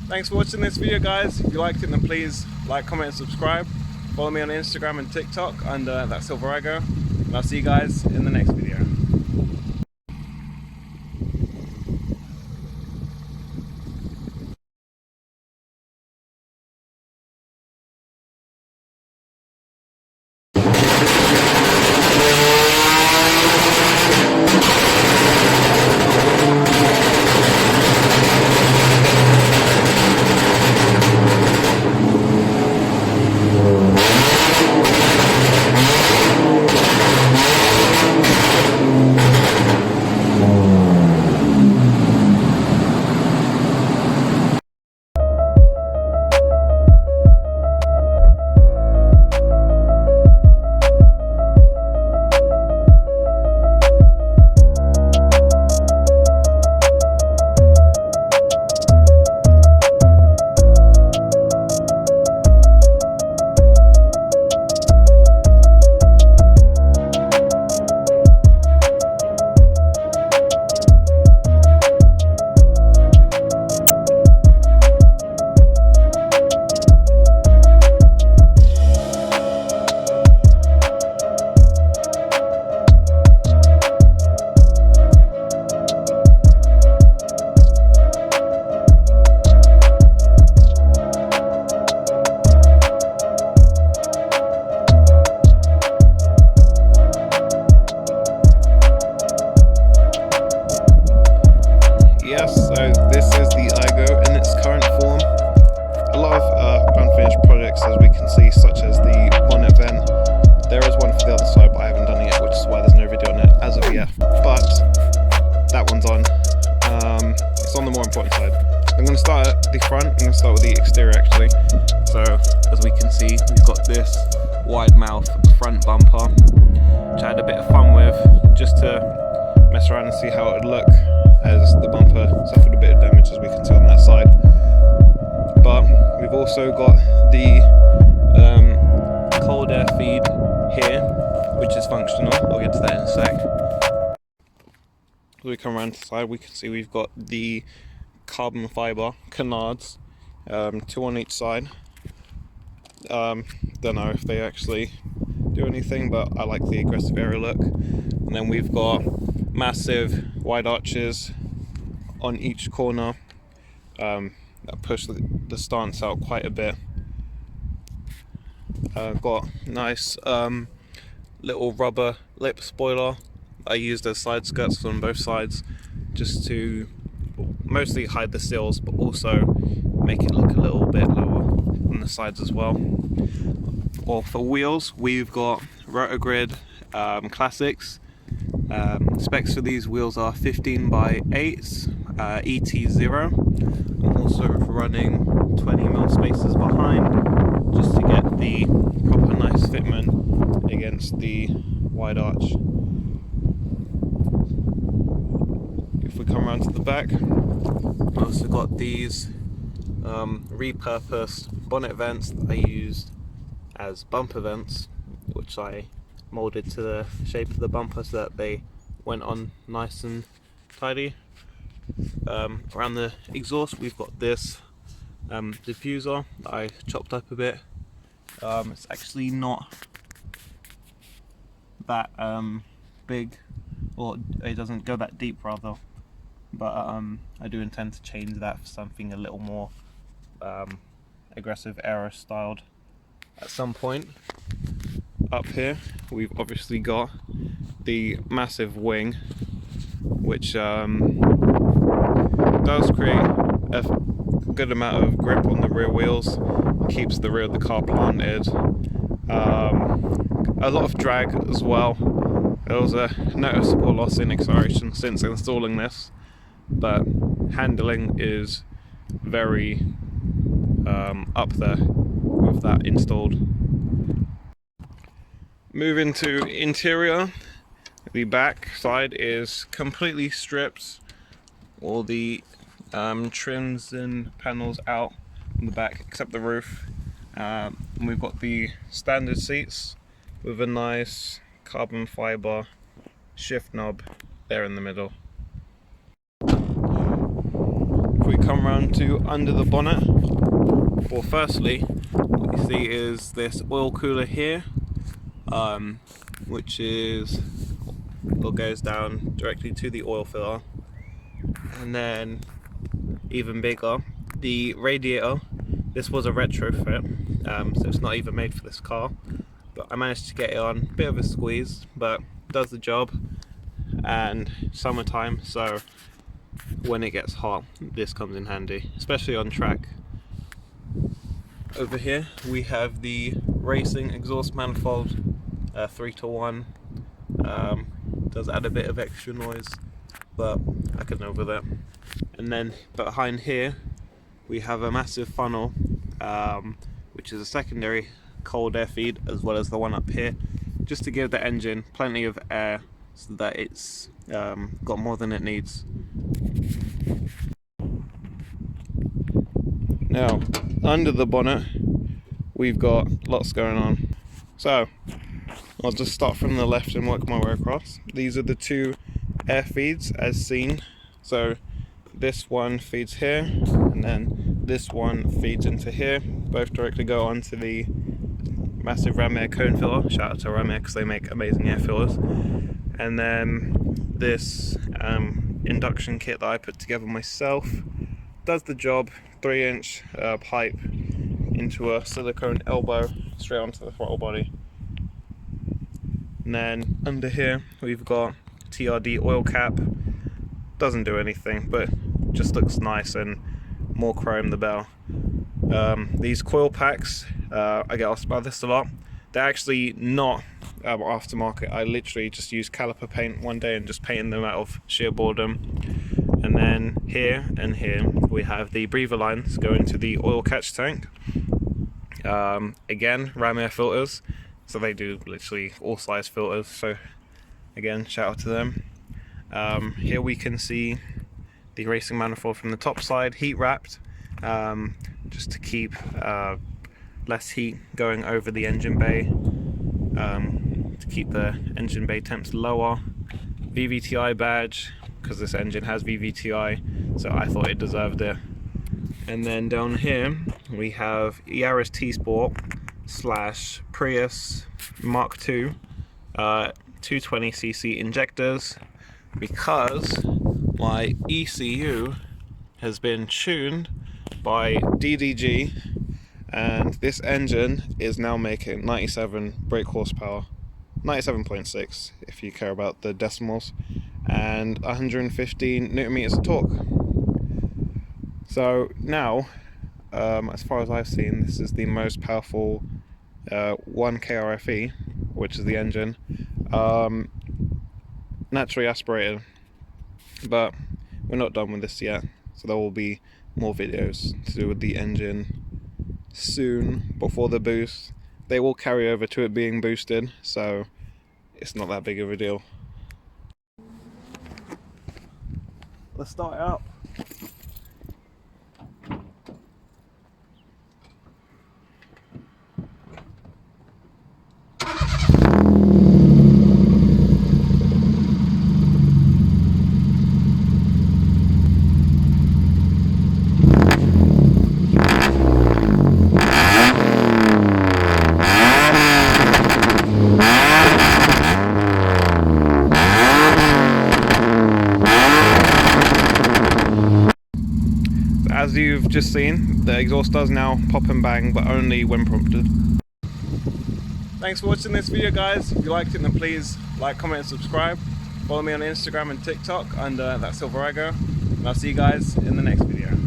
Thanks for watching this video, guys. If you liked it, then please like, comment and subscribe. Follow me on Instagram and TikTok under that Silver Aygo, and I'll see you guys in the next video. Yes, so this is the Aygo in its current form. A lot of unfinished projects, as we can see, such as the Bonnet vent. There is one for the other side, but I haven't done it yet, which is why there's no video on it as of yet. But that one's on. It's on the more important side. I'm going to start at the front. I'm going to start with the exterior, actually. So, as we can see, we've got this wide mouth front bumper, which I had a bit of fun with, just to mess around and see how it would look, as the bumper suffered a bit of damage, as we can see on that side. But we've also got the cold air feed here, which is functional. I'll get to that in a sec. As we come around to the side, we can see we've got the carbon fibre canards, 2 on each side. Don't know if they actually do anything, but I like the aggressive aero look. And then we've got massive wide arches on each corner that push the stance out quite a bit. Got nice little rubber lip spoiler I used as side skirts on both sides, just to mostly hide the sills, but also make it look a little bit lower on the sides as well. Or for wheels, we've got Rotogrid Classics. Specs for these wheels are 15x8s, ET0. I'm also running 20mm spacers behind, just to get the proper nice fitment against the wide arch. If we come around to the back, I've also got these repurposed bonnet vents that I used as bumper vents, which I molded to the shape of the bumper so that they went on nice and tidy. Around the exhaust, we've got this diffuser that I chopped up a bit. It's actually not that big, or it doesn't go that deep rather, but I do intend to change that for something a little more aggressive aero styled at some point. Up here we've obviously got the massive wing, which does create a good amount of grip on the rear wheels, keeps the rear of the car planted. A lot of drag as well. There was a noticeable loss in acceleration since installing this, but handling is very up there with that installed. Moving to interior, the back side is completely stripped. All the trims and panels out on the back except the roof. And we've got the standard seats with a nice carbon fibre shift knob there in the middle. If we come around to under the bonnet. Well, firstly, what you see is this oil cooler here, which goes down directly to the oil filler. And then, even bigger, the radiator. This was a retrofit, so it's not even made for this car. But I managed to get it on, a bit of a squeeze, but does the job. And summertime, so when it gets hot, this comes in handy, especially on track. Over here we have the racing exhaust manifold, 3-to-1. Does add a bit of extra noise, but I can live with it. And then behind here we have a massive funnel, which is a secondary cold air feed, as well as the one up here, just to give the engine plenty of air so that it's got more than it needs. Now, under the bonnet, we've got lots going on. So, I'll just start from the left and work my way across. These are the two air feeds as seen. So, this one feeds here, and then this one feeds into here. Both directly go onto the massive Ram Air cone filler. Shout out to Ram Air because they make amazing air fillers. And then this induction kit that I put together myself does the job. 3-inch pipe into a silicone elbow straight onto the throttle body. And then under here we've got TRD oil cap. Doesn't do anything, but just looks nice, and more chrome the better. These coil packs, I get asked about this a lot. They're actually not aftermarket. I literally just used caliper paint one day and just painted them out of sheer boredom. And then here and here we have the breather lines going to the oil catch tank. Again, Ram Air filters, so they do literally all size filters, so again, shout out to them. Here we can see the racing manifold from the top side, heat wrapped, just to keep less heat going over the engine bay, to keep the engine bay temps lower. VVTi badge, because this engine has VVTi, so I thought it deserved it. And then down here we have Yaris T-Sport / Prius Mark II 220cc injectors, because my ECU has been tuned by DDG, and this engine is now making 97 brake horsepower, 97.6 if you care about the decimals, and 115 newton meters of torque. So now, as far as I've seen, this is the most powerful 1 KRFE, which is the engine, naturally aspirated. But we're not done with this yet, so there will be more videos to do with the engine soon, before the boost. They will carry over to it being boosted, so it's not that big of a deal. Let's start it up. As you've just seen, the exhaust does now pop and bang, but only when prompted. Thanks for watching this video, guys. If you liked it, then please like, comment and subscribe. Follow me on Instagram and TikTok under that silver Aygo, and I'll see you guys in the next video.